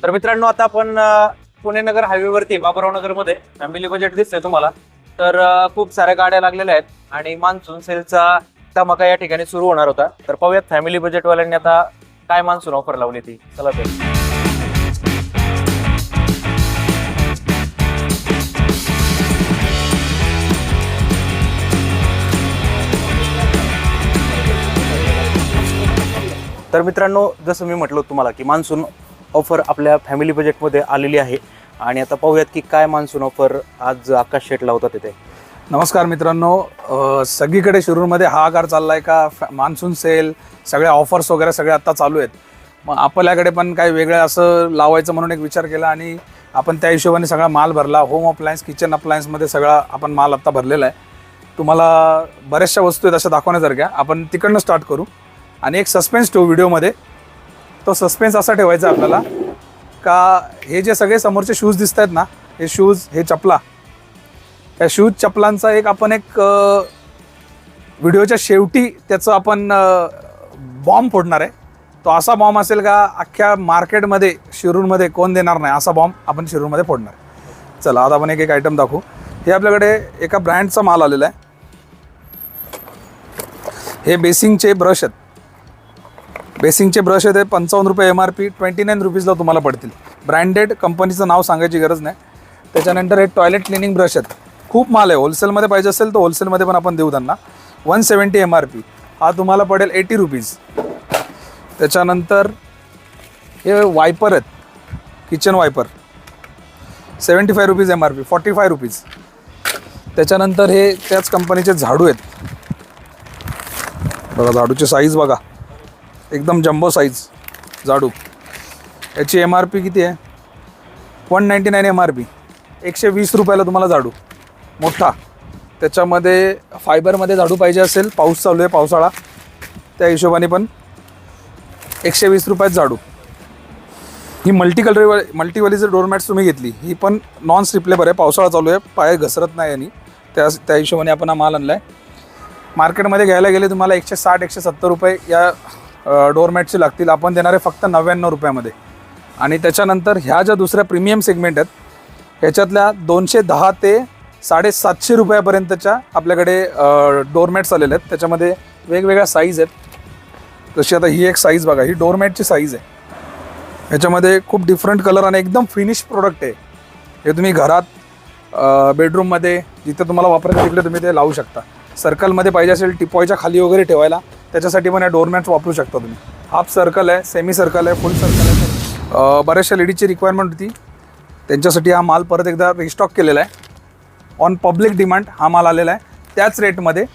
तर मित्रांनो आता आपण पुणे नगर हायवेवरती बाबुराव नगरमध्ये फॅमिली बजेट दिसतंय तुम्हाला. तर खूप साऱ्या गाड्या लागलेल्या आहेत आणि मान्सून सेलचा धमाका या ठिकाणी सुरू होणार होता. तर पाहूयात फॅमिली बजेटवाल्यांनी आता काय मान्सून ऑफर लावली ती. चला ते तर मित्रांनो, जसं मी म्हटलं तुम्हाला की मान्सून ऑफर आपल्या फॅमिली बजेटमध्ये आलेली आहे आणि आता पाहूयात की काय मान्सून ऑफर आज आकाश शेट लावतात तिथे. नमस्कार मित्रांनो, सगळीकडे शिरूरमध्ये हाहाकार चाललाय का मान्सून सेल, सगळ्या ऑफर्स वगैरे सगळे आत्ता चालू आहेत. मग आपल्याकडे पण काही वेगळं असं लावायचं म्हणून एक विचार केला आणि आपण त्या हिशोबाने सगळा माल भरला. होम अप्लायन्स, किचन अप्लायन्समध्ये सगळा आपण माल आत्ता भरलेला आहे. तुम्हाला बऱ्याचशा वस्तू आहेत अशा दाखवण्यासारख्या. आपण तिकडनं स्टार्ट करू आणि एक सस्पेन्स ठेवू व्हिडिओमध्ये. तो सस्पेन्स असा ठेवायचा आपल्याला का हे जे सगळे समोरचे शूज दिसत आहेत ना, हे शूज, हे चपला, या शूज चपलांचा आपण एक व्हिडिओच्या शेवटी त्याचं आपण बॉम्ब फोडणार आहे. तो असा बॉम्ब असेल का अख्ख्या मार्केटमध्ये शिरूरमध्ये कोण देणार नाही, असा बॉम्ब आपण शिरूरमध्ये फोडणार. चला आता आपण एक एक आयटम दाखवू. हे आपल्याकडे एका ब्रँडचा माल आलेला आहे. हे बेसिंगचे ब्रश आहेत. बेसिंगचे ब्रश आहेत. 55 रुपये MRP, 29 रुपीजला तुम्हाला पडतील. ब्रँडेड कंपनीचं नाव सांगायची गरज नाही. त्याच्यानंतर हे टॉयलेट क्लिनिंग ब्रश आहेत. खूप माल आहे. होलसेलमध्ये पाहिजे असेल तर होलसेलमध्ये पण आपण देऊ त्यांना. 170 MRP, हा तुम्हाला पडेल 80 रुपीज. त्याच्यानंतर हे वायपर आहेत, kitchen viper, 75 rupees MRP, 45 rupees. त्याच्यानंतर हे त्याच कंपनीचे झाडू आहेत. बघा झाडूची साईज बघा, एकदम जम्बो साईज झाडू. याची MRP किती आहे? 199 MRP, 120 रुपयाला तुम्हाला झाडू मोठा. त्याच्यामध्ये फायबरमध्ये झाडू पाहिजे असेल, पाऊस चालू आहे, पावसाळा, त्या हिशोबाने पण 120 रुपयात झाडू. ही मल्टीवाली जर डोरमॅट्स तुम्ही घेतली, ही पण नॉन स्ट्रिपलेबर आहे. पावसाळा चालू आहे, पाय घसरत नाही आणि त्या हिशोबाने आपण हा माल आणला आहे. मार्केटमध्ये घ्यायला गेले तुम्हाला 160-170 रुपये या डोरमॅटचे लागतील. आपण देणार आहे फक्त 99 रुपयामध्ये. आणि त्याच्यानंतर ह्या ज्या दुसऱ्या प्रीमियम सेगमेंट आहेत, ह्याच्यातल्या 210 ते 750 रुपयापर्यंतच्या आपल्याकडे डोरमॅट्स आलेले आहेत. त्याच्यामध्ये वेगवेगळ्या साईज आहेत. जशी आता ही एक साईज बघा, ही डोरमॅटची साईज आहे. ह्याच्यामध्ये खूप डिफरंट कलर आणि एकदम फिनिश प्रोडक्ट आहे. हे तुम्ही घरात, बेडरूममध्ये, जिथे तुम्हाला वापरायचं तिकडे तुम्ही ते लावू शकता. सर्कलमध्ये पाहिजे असेल टिपॉयच्या खाली वगैरे ठेवायला, त्याच्यासाठी पण या डोरमॅट्स वापरू शकता तुम्ही. हाफ सर्कल आहे, सेमी सर्कल आहे, फुल सर्कल आहे. बऱ्याचशा लेडीजची रिक्वायरमेंट होती, त्यांच्यासाठी हा माल परत एकदा रिस्टॉक केलेला आहे. ऑन पब्लिक डिमांड हा माल आलेला आहे. त्याच रेटमध्ये,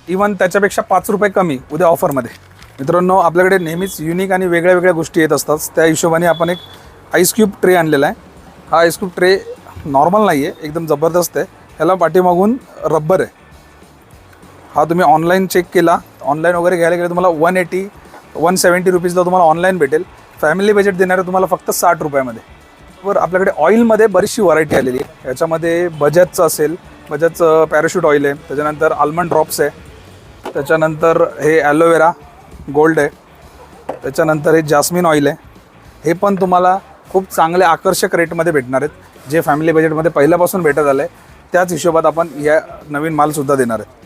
इवन त्याच्यापेक्षा 5 रुपये कमी उद्या ऑफरमध्ये. मित्रांनो, आपल्याकडे नेहमीच युनिक आणि वेगळ्या वेगळ्या गोष्टी येत असतात. त्या हिशोबाने आपण एक आईस क्यूब ट्रे आणलेला आहे. हा आईस क्यूब ट्रे नॉर्मल नाही आहे, एकदम जबरदस्त आहे. ह्याला पाठीमागून रब्बर आहे. हा तुम्ही ऑनलाईन चेक केला, ऑनलाईन वगैरे घ्यायला गेलं तुम्हाला 170 रुपीजला तुम्हाला ऑनलाईन भेटेल. फॅमिली बजेट देणारे तुम्हाला फक्त 60 रुपयामध्ये. वर आपल्याकडे ऑइलमध्ये बरीचशी व्हरायटी आलेली आहे. ह्याच्यामध्ये बजाजचं असेल, बजाजचं पॅराशूट ऑइल आहे. त्याच्यानंतर आल्मंड ड्रॉप्स आहे. त्याच्यानंतर हे ॲलोवेरा गोल्ड आहे. त्याच्यानंतर हे जास्मिन ऑइल आहे. हे पण तुम्हाला खूप चांगले आकर्षक रेटमध्ये भेटणार आहेत, जे फॅमिली बजेटमध्ये पहिल्यापासून भेटत आलं आहे. त्याच हिशोबात आपण या नवीन मालसुद्धा देणार आहेत.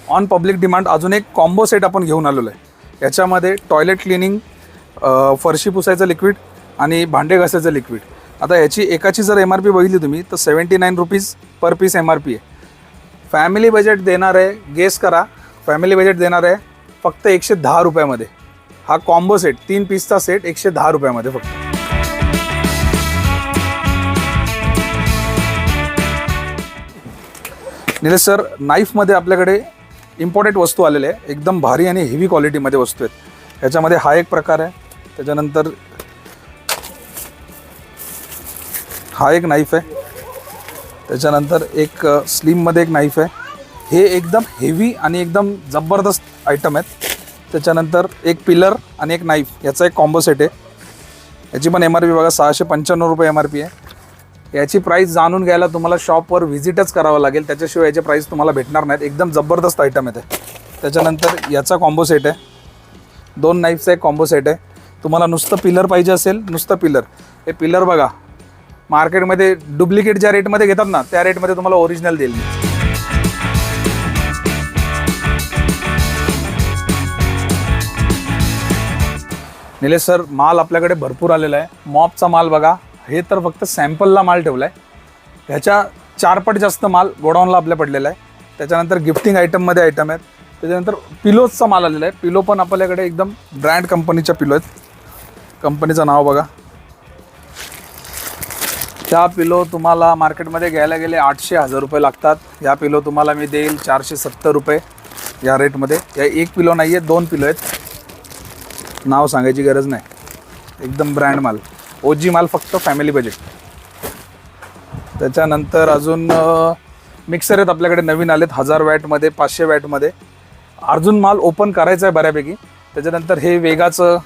ऑन पब्लिक डिमांड अजून एक कॉम्बो सेट आपण घेऊन आलेलो आहे. याच्यामध्ये टॉयलेट क्लिनिंग, फरशी पुसायचं लिक्विड आणि भांडे घासायचं लिक्विड. आता याची एकाची जर MRP बघितली तुम्ही तर 79 रुपीज पर पीस MRP आहे. फॅमिली बजेट देणार आहे, गेस करा, फॅमिली बजेट देणार आहे फक्त 110 रुपयामध्ये. हा कॉम्बो सेट, 3 पीसचा सेट 110 रुपयामध्ये फक्त. निलेश सर, नाईफमध्ये आपल्याकडे इम्पॉर्टंट वस्तू आलेल्या आहे. एकदम भारी आणि हेवी क्वालिटीमध्ये वस्तू आहेत. ह्याच्यामध्ये हा एक प्रकार आहे. त्याच्यानंतर हा एक नाईफ आहे. त्याच्यानंतर एक स्लिममध्ये एक नाईफ आहे. हे एकदम हेवी आणि एकदम जबरदस्त आयटम आहेत. त्याच्यानंतर एक पिलर आणि एक नाईफ, याचा एक कॉम्बो सेट आहे. याची पण MRP बघा 695 रुपये MRP आहे. याची प्राईस जाणून घ्यायला तुम्हाला शॉपवर व्हिजिटच करावं लागेल, त्याच्याशिवाय याची प्राईस तुम्हाला भेटणार नाहीत. एकदम जबरदस्त आयटम आहे ते. त्याच्यानंतर याचा कॉम्बो सेट आहे. 2 नाईफचा एक कॉम्बो सेट आहे. तुम्हाला नुसतं पिलर पाहिजे असेल, नुसतं पिलर, हे पिलर बघा, मार्केटमध्ये डुप्लिकेट ज्या रेटमध्ये घेतात ना त्या रेटमध्ये तुम्हाला ओरिजिनल देईल मी. निलेश सर, माल आपल्याकडे भरपूर आलेला आहे. मॉपचा माल बघा, हे तर फक्त सॅम्पलला माल ठेवला आहे. ह्याच्या 4 पट जास्त माल गोडाऊनला आपल्या पडलेला आहे. त्याच्यानंतर गिफ्टिंग आयटममध्ये आयटम आहेत. त्याच्यानंतर पिलोजचा माल आलेला आहे. पिलो पण आपल्याकडे एकदम ब्रँड कंपनीच्या पिलो आहेत. कंपनीचं नाव बघा. ह्या पिलो तुम्हाला मार्केटमध्ये घ्यायला गेले 800-1000 रुपये लागतात. ह्या पिलो तुम्हाला मी देईल 470 रुपये या रेटमध्ये. या एक पिलो नाही आहे, 2 पिलो आहेत. नाव सांगायची गरज नाही, एकदम ब्रँड माल, ओजी माल, फक्त फॅमिली बजेट. त्याच्यानंतर अजून मिक्सर आहेत आपल्याकडे, नवीन आलेत 1000 वॅटमध्ये, 500 वॅटमध्ये. अजून माल ओपन करायचा आहे बऱ्यापैकी. त्याच्यानंतर हे वेगाचं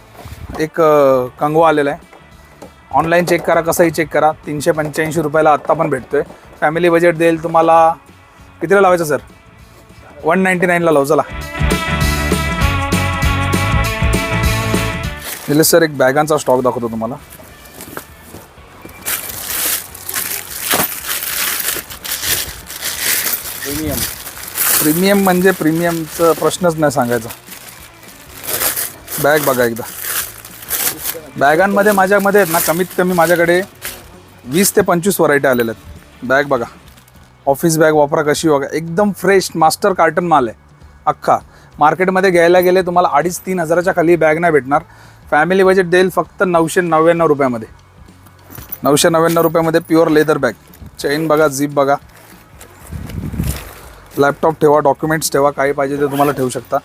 एक कंगवा आलेला आहे. ऑनलाईन चेक करा, कसंही चेक करा. 385 रुपयाला आत्ता पण भेटतो आहे. फॅमिली बजेट देईल तुम्हाला. कितीला लावायचं सर? 199ला लावू. चला निलेश सर, एक बॅगांचा स्टॉक दाखवतो तुम्हाला. प्रीमियम म्हणजे प्रीमियमचं प्रश्नच नाही सांगायचा. बॅग बघा एकदा. बॅगांमध्ये माझ्यामध्ये आहेत ना, कमीत कमी माझ्याकडे 20 ते 25 व्हरायटी आलेल्या आहेत. बॅग बघा, ऑफिस बॅग वापरा कशी बघा, एकदम फ्रेश मास्टर कार्टन माल आहे अख्खा. मार्केटमध्ये घ्यायला गेले तुम्हाला 2,500-3 हजाराच्या खाली बॅग नाही भेटणार. फॅमिली बजेट देईल फक्त 999 रुपयामध्ये. 999 रुपयामध्ये प्युअर लेदर बॅग. चेन बघा, झिप बघा. लॅपटॉप ठेवा, डॉक्युमेंट्स ठेवा, काही पाहिजे ते तुम्हाला ठेवू शकता.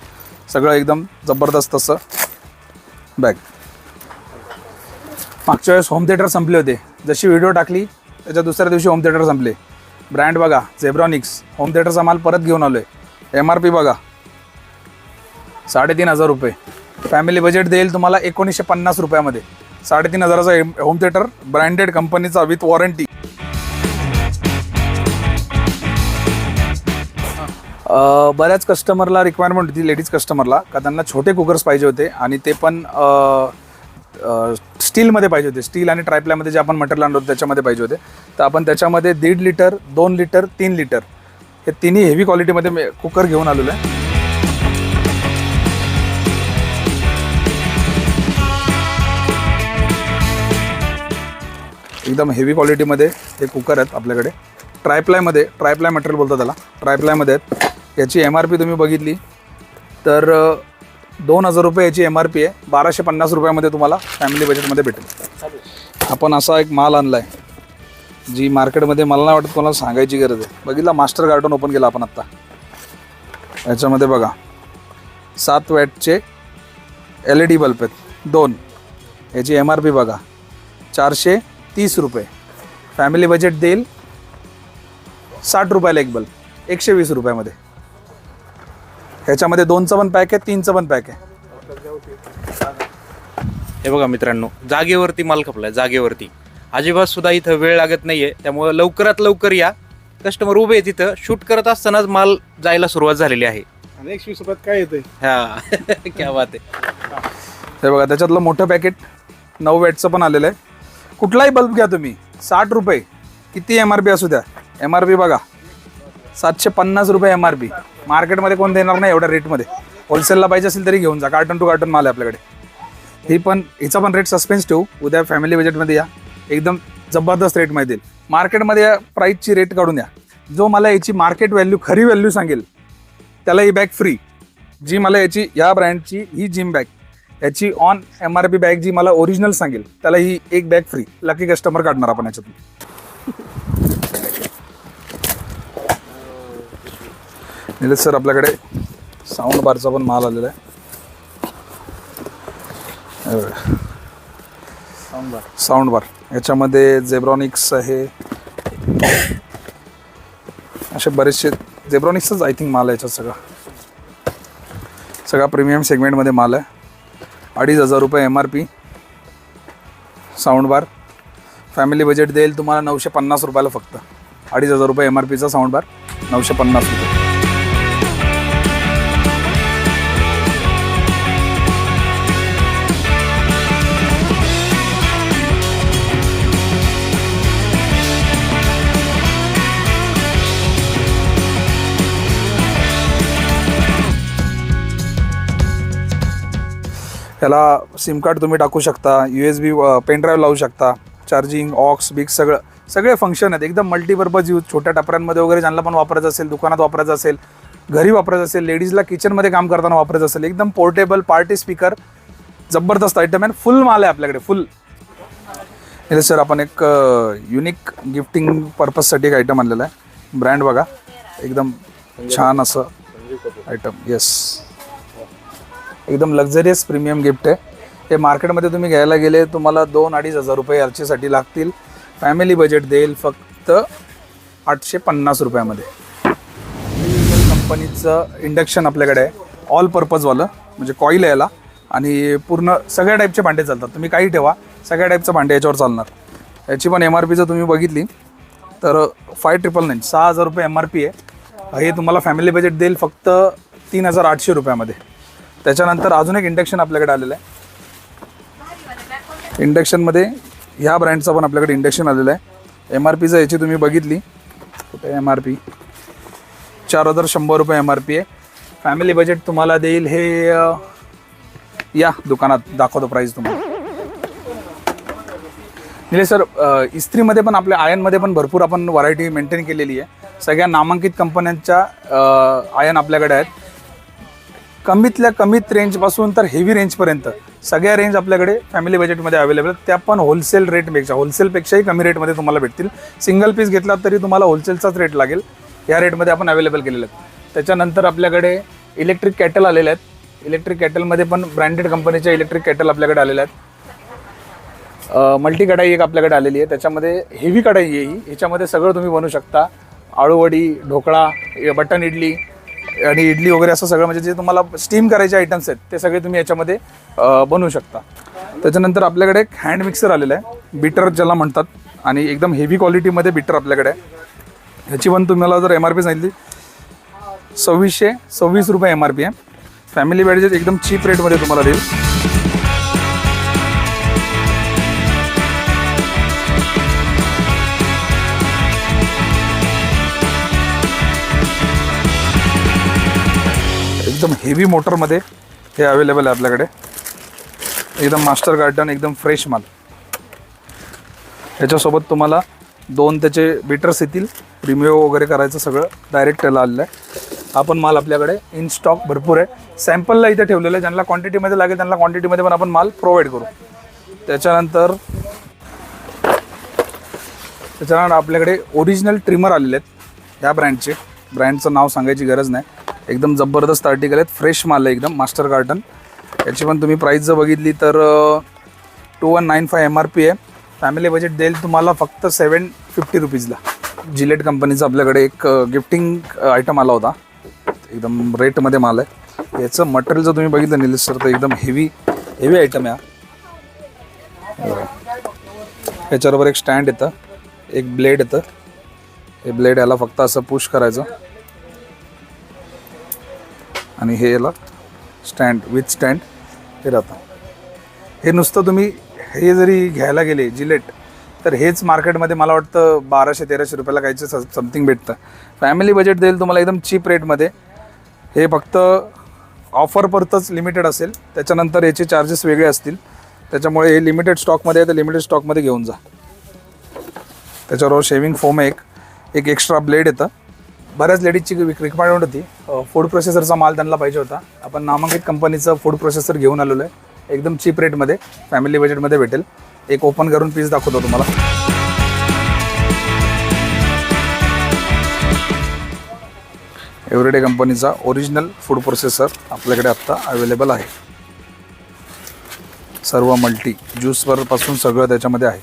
सगळं एकदम जबरदस्त असं बॅग. मागच्या वेळेस होम थिएटर संपले होते. जशी व्हिडिओ टाकली त्याच्या दुसऱ्या दिवशी होम थिएटर संपले. ब्रँड बघा, झेब्रॉनिक्स होम थिएटरचा माल परत घेऊन आलो आहे. MRP बघा 3,500 रुपये. फॅमिली बजेट देईल तुम्हाला 1950 रुपयामध्ये. 3,500चा होम थिएटर, ब्रँडेड कंपनीचा विथ वॉरंटी. बऱ्याच कस्टमरला रिक्वायरमेंट होती, लेडीज कस्टमरला, का त्यांना छोटे कुकर्स पाहिजे होते आणि ते पण स्टीलमध्ये पाहिजे होते. स्टील आणि ट्रायप्लायमध्ये जे आपण मटेरियल आणतो त्याच्यामध्ये पाहिजे होते. तर आपण त्याच्यामध्ये 1.5 लिटर, 2 लिटर, 3 लिटर हे तिन्ही हेवी क्वालिटीमध्ये कुकर घेऊन आलेलो आहे. एकदम हेवी क्वालिटीमध्ये हे कुकर आहेत आपल्याकडे. ट्रायप्लाय मटेरियल बोलतात त्याला, ट्रायप्लायमध्ये आहेत. याची MRP तुम्ही बघितली तर 2,000 रुपये याची MRP आहे. 1,250 रुपयामध्ये तुम्हाला फॅमिली बजेटमध्ये भेटेल. आपण असा एक माल आणला आहे जी मार्केटमध्ये मला नाही वाटत कोणाला सांगायची गरज आहे. बघितला, मास्टर कार्टून ओपन केला आपण आत्ता. याच्यामध्ये बघा 7 वॅटचे LED बल्ब आहेत 2. याची MRP बघा 430 रुपये. फॅमिली बजेट देईल 60 रुपयाला एक बल्ब, 120 रुपयामध्ये. ह्याच्यामध्ये 2चा पण पॅक आहे, 3चा पण पॅक आहे. हे बघा मित्रांनो, जागेवरती माल खपलाय, जागेवरती. अजिबात सुद्धा इथं वेळ लागत नाहीये. त्यामुळे लवकरात लवकर या. कस्टमर उभे आहे तिथं, शूट करत असतानाच माल जायला सुरुवात झालेली आहे. 120 रुपयात काय येते? हा क्या बात आहे. हे बघा, त्याच्यातलं मोठं पॅकेट 9 वॅटचं पण आलेलं आहे. कुठलाही बल्ब घ्या तुम्ही 60 रुपये, किती MRP असू द्या. MRP बघा 750 रुपये MRP. मार्केटमध्ये कोण देणार नाही एवढ्या रेटमध्ये. होलसेलला पाहिजे असेल तरी घेऊन जा. कार्टन टू कार्टन माल आहे आपल्याकडे. हिचा पण रेट सस्पेन्स ठेवू. उद्या फॅमिली बजेटमध्ये या, एकदम जबरदस्त रेटमध्ये देईल. मार्केटमध्ये या प्राईसची रेट काढून या. जो मला याची मार्केट व्हॅल्यू, खरी व्हॅल्यू सांगेल त्याला ही बॅग फ्री. जी मला याची, या ब्रँडची ही जिम बॅग, याची ऑन MRP बॅग जी मला ओरिजिनल सांगेल त्याला ही एक बॅग फ्री. लकी कस्टमर काढणार आपण याच्यातून. निलेश सर, आपल्याकडे साऊंड बारचा पण माल आलेला आहे. साऊंड बार याच्यामध्ये झेब्रॉनिक्स आहे. असे बरेचसे झेब्रॉनिक्सच आय थिंक माल आहे याच्यात. सगळा प्रीमियम सेगमेंटमध्ये माल आहे. 2,500 रुपये MRP साऊंड बार. फॅमिली बजेट देईल तुम्हाला 950 रुपयाला फक्त. 2,500 रुपये MRPचा साऊंड बार, 950 रुपये. ह्याला सिम कार्ड तुम्ही टाकू शकता, USB पेनड्राईव्ह लावू शकता, चार्जिंग ऑक्स बिक्स सगळे फंक्शन आहेत. एकदम मल्टीपर्पज यूज. छोट्या टपऱ्यांमध्ये वगैरे ज्यांना पण वापरायचं असेल, दुकानात वापरायचं असेल, घरी वापरायचं असेल, लेडीजला किचनमध्ये काम करताना वापरायचं असेल, एकदम पोर्टेबल पार्टी स्पीकर जबरदस्त आयटम आहे. फुल माल आहे आपल्याकडे, फुल. हे सर आपण एक युनिक गिफ्टिंग पर्पजसाठी एक आयटम आणलेला आहे. ब्रँड बघा, एकदम छान असं आयटम. येस, एकदम लक्झरियस प्रीमियम गिफ्ट आहे. हे मार्केटमध्ये तुम्ही घ्यायला गेले तुम्हाला 2-2.5 हजार रुपये याच्यासाठी लागतील. फॅमिली बजेट देईल फक्त 850 रुपयामध्ये. कंपनीचं इंडक्शन आपल्याकडे आहे, ऑल पर्पजवालं, म्हणजे कॉईल आहे याला, आणि पूर्ण सगळ्या टाईपचे भांडे चालतात. तुम्ही काही ठेवा, सगळ्या टाईपचं भांडे याच्यावर चालणार. याची पण MRP जर तुम्ही बघितली तर 5999, 6,000 रुपये MRP आहे. हे तुम्हाला फॅमिली बजेट देईल फक्त 3,800 रुपयामध्ये. त्याच्यानंतर अजून एक इंडक्शन आपल्याकडे आलेलं आहे. इंडक्शनमध्ये ह्या ब्रँडचा पण आपल्याकडे इंडक्शन आलेलं आहे. MRP जर याची तुम्ही बघितली, कुठे MRP 4,100 रुपये MRP आहे. फॅमिली बजेट तुम्हाला देईल हे, या दुकानात दाखवतो प्राईस तुम्हाला. निलेश सर, इस्त्रीमध्ये पण आपल्या आयनमध्ये पण भरपूर आपण व्हरायटी मेंटेन केलेली आहे. सगळ्या नामांकित कंपन्यांच्या आयन आपल्याकडे आहेत. कमीतल्या कमीत रेंजपासून तर हेवी रेंजपर्यंत सगळ्या रेंज आपल्याकडे फॅमिली बजेटमध्ये अवेलेबल आहेत. त्या पण होलसेल रेटपेक्षा, होलसेलपेक्षाही कमी रेटमध्ये तुम्हाला भेटतील. सिंगल पीस घेतला तरी तुम्हाला होलसेलचाच रेट लागेल. या रेटमध्ये आपण अवेलेबल केलेले आहेत. त्याच्यानंतर आपल्याकडे इलेक्ट्रिक कॅटल आलेले आहेत. इलेक्ट्रिक कॅटलमध्ये पण ब्रँडेड कंपनीच्या इलेक्ट्रिक कॅटल आपल्याकडे आलेले आहेत. मल्टी कढाई एक आपल्याकडे आलेली आहे. त्याच्यामध्ये हेवी कढाई आहे ही. ह्याच्यामध्ये सगळं तुम्ही बनवू शकता. आळूवडी, ढोकळा, बटन इडली आणि इडली वगैरे असं सगळं, म्हणजे जे तुम्हाला स्टीम करायचे आयटम्स आहेत ते सगळे तुम्ही याच्यामध्ये बनवू शकता. त्याच्यानंतर आपल्याकडे एक हँड मिक्सर आलेलं आहे, बीटर ज्याला म्हणतात, आणि एकदम हेवी क्वालिटीमध्ये बीटर आपल्याकडे आहे. ह्याची पण तुम्हाला जर MRP सांगितली 2,626 रुपये MRP आहे. फॅमिली बजेट एकदम चीप रेटमध्ये तुम्हाला देईल. एकदम हेवी मोटरमध्ये हे अवेलेबल आहे आपल्याकडे. एकदम मास्टर गार्डन, एकदम फ्रेश माल. ह्याच्यासोबत तुम्हाला 2 त्याचे बीटर्स येतील. रिम्यूव्ह वगैरे करायचं सगळं डायरेक्ट त्याला आलेलं आहे. हा पण माल आपल्याकडे इन स्टॉक भरपूर आहे. सॅम्पलला इथे ठेवलेलं आहे. ज्यांना क्वांटिटीमध्ये लागेल त्यांना क्वांटिटीमध्ये पण आपण माल प्रोव्हाइड करू. त्याच्यानंतर आपल्याकडे ओरिजिनल ट्रिमर आलेले आहेत ह्या ब्रँडचे. ब्रँडचं नाव सांगायची गरज नाही. एकदम जबरदस्त आर्टिकल आहेत, फ्रेश माल आहे एकदम, मास्टर गार्डन. याची पण तुम्ही प्राईस जर बघितली तर 2195 MRP आहे. फॅमिली बजेट देईल तुम्हाला फक्त 750 रुपीजला. जिलेट कंपनीचा आपल्याकडे एक गिफ्टिंग आयटम आला होता, एकदम रेटमध्ये माल आहे. याचं मटेरियल जर तुम्ही बघितलं निलेश सर तर एकदम हेवी आयटम आहे. याच्याबरोबर एक स्टँड येतं, एक ब्लेड येतं. हे ब्लेड याला फक्त असं पुश करायचं आणि हे याला स्टँड विथ स्टँड हे राहतं. हे नुसतं तुम्ही हे जरी घ्यायला गेले जिलेट तर हेच मार्केटमध्ये मला वाटतं 1200-1300 रुपयाला काहीचं समथिंग भेटतं. फॅमिली बजेट देईल तुम्हाला एकदम चीप रेटमध्ये. हे फक्त ऑफरपुरतंच लिमिटेड असेल, त्याच्यानंतर याचे चार्जेस वेगळे असतील. त्याच्यामुळे हे लिमिटेड स्टॉकमध्ये आहे तर लिमिटेड स्टॉकमध्ये घेऊन जा. त्याच्याबरोबर शेविंग फोम एक एक्स्ट्रा ब्लेड येतं. बऱ्याच लेडीजची रिक्वायरमेंट होती, फूड प्रोसेसरचा माल त्यांना पाहिजे होता. आपण नामांकित कंपनीचं फूड प्रोसेसर घेऊन आलेलो आहे, एकदम चीप रेटमध्ये फॅमिली बजेटमध्ये भेटेल. एक ओपन करून पीस दाखवतो तुम्हाला. एव्हरीडे कंपनीचा ओरिजिनल फूड प्रोसेसर आपल्याकडे आत्ता अवेलेबल आहे. सर्व मल्टी ज्यूसवरपासून सगळं त्याच्यामध्ये आहे.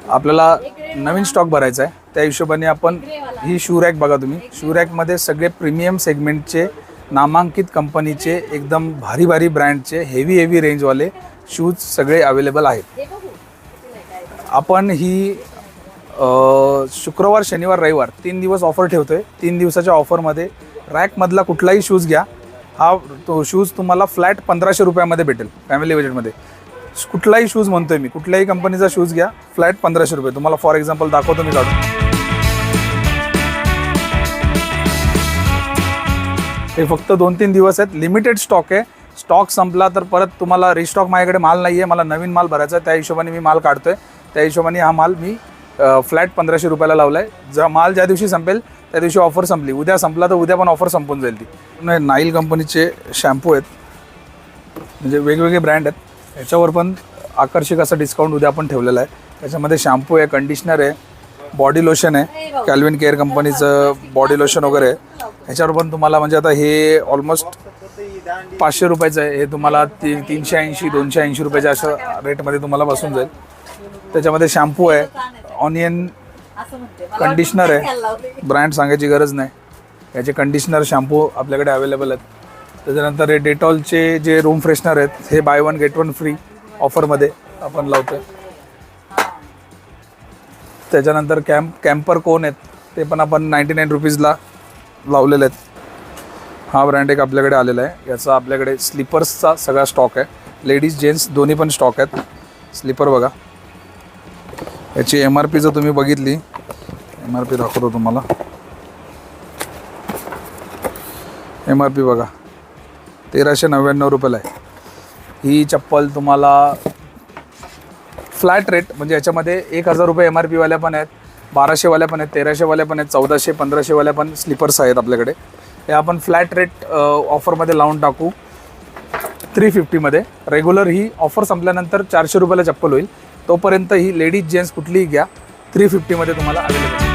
आपल्याला नवीन स्टॉक भरायचा आहे, त्या हिशोबाने आपण ही शू रॅक बघा तुम्ही. शू रॅकमध्ये सगळे प्रीमियम सेगमेंटचे नामांकित कंपनीचे एकदम भारी भारी ब्रँडचे हेवी रेंजवाले शूज सगळे अवेलेबल आहेत. आपण ही शुक्रवार, शनिवार, रविवार 3 दिवस ऑफर ठेवतो आहे. 3 दिवसाच्या ऑफरमध्ये रॅकमधला कुठलाही शूज घ्या, तो शूज तुम्हाला फ्लॅट 1500 रुपयामध्ये भेटेल फॅमिली बजेटमध्ये. कुठलाही शूज म्हणतोय मी, कुठल्याही कंपनीचा शूज घ्या, फ्लॅट 1500 रुपये. तुम्हाला फॉर एक्झाम्पल दाखवतो मी काढून. हे फक्त 2-3 दिवस आहेत, लिमिटेड स्टॉक आहे. स्टॉक संपला तर परत तुम्हाला रिस्टॉक माझ्याकडे माल नाही आहे, मला नवीन माल भरायचा आहे, त्या हिशोबाने मी माल काढतो आहे. त्या हिशोबाने हा माल मी फ्लॅट 1500 रुपयाला लावला आहे. जर माल ज्या दिवशी संपेल त्या दिवशी ऑफर संपली, उद्या संपला तर उद्या पण ऑफर संपून जाईल ती. नाईल कंपनीचे शॅम्पू आहेत, म्हणजे वेगवेगळे ब्रँड आहेत. याच्यावर पण आकर्षक असं डिस्काउंट उद्या आपण ठेवलेलं आहे. त्याच्यामध्ये शॅम्पू आहे, कंडिशनर आहे, बॉडी लोशन आहे, कॅल्विन केअर कंपनीचं बॉडी लोशन वगैरे आहे. ह्याच्यावर पण तुम्हाला म्हणजे आता हे ऑलमोस्ट 500 रुपयाचं आहे, हे तुम्हाला 380 280 रुपयाच्या अशा रेटमध्ये तुम्हाला बसून जाईल. त्याच्यामध्ये शॅम्पू आहे, ऑनियन कंडिशनर आहे, ब्रँड सांगायची गरज नाही. याचे कंडिशनर शॅम्पू आपल्याकडे अवेलेबल आहेत. त्याच्यानंतर हे डेटॉलचे जे रूम फ्रेशनर आहेत, हे बाय 1 गेट 1 फ्री ऑफरमध्ये आपण लावतो. त्याच्यानंतर कॅम्पर कोन आहेत, ते पण आपण 99 रुपीजला लावलेले आहेत. हा ब्रँड एक आपल्याकडे आलेला आहे. याचा आपल्याकडे स्लीपर्सचा सगळा स्टॉक आहे, लेडीज जेंट्स दोन्ही पण स्टॉक आहेत. स्लीपर बघा, याची MRP जर तुम्ही बघितली, MRP दाखवतो तुम्हाला. MRP बघा 1399 रुपयाला आहे. ही चप्पल तुम्हाला फ्लॅट रेट, म्हणजे याच्यामध्ये 1000 रुपये MRP वाल्या पण आहेत, 1200 वाल्या पण आहेत, 1300 वाल्या पण आहेत, 1400 1500 वाल्या पण स्लीपर्स आहेत आपल्याकडे. हे आपण फ्लॅट रेट ऑफरमध्ये लावून टाकू 350 मध्ये. रेग्युलर ही ऑफर संपल्यानंतर 400 रुपयाला चप्पल होईल. तोपर्यंत ही लेडीज जेंट्स कुठलीही घ्या 350 मध्ये तुम्हाला अवेलेबल.